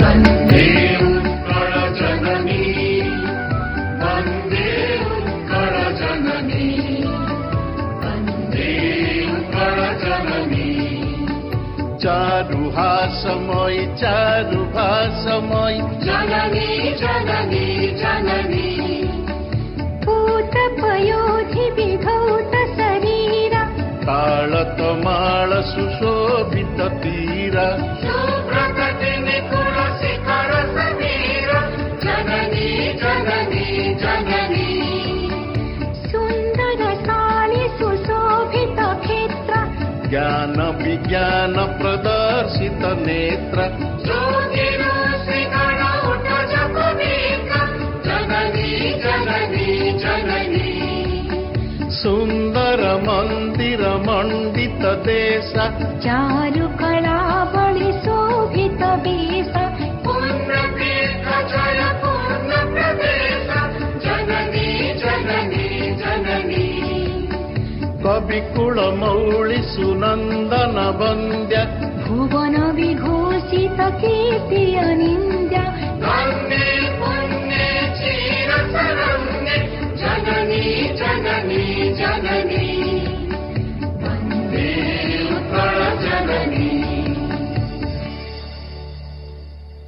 वन्दे उत्कलजननी वन्दे उत्कलजननी वन्दे उत्कलजननी चारुहासमयी चारुभासमयी जननी जननी जननी भूतपयोधि विधौत शरीरा ताळतमाळ सुशोभित तीरा सुप्रकटि निकुल शिखर समीर जननी जननी जननी सुन्दर साली सुशोभित क्षेत्र ज्ञान विज्ञान प्रदर्शित नेत्र ज्योतिरुश्रीगण उठ जपनेत्र जननी जननी जननी सुन्दर मन्दिर मण्डित देश चारुकलावळि शोभित वेश पूर्णतीर्थ जय पूर्ण प्रदेश जननी जननी जननी कविकुल मौळि सुनन्दन वन्द्य भुवन विघोषित कीर्ति अनिन्द्य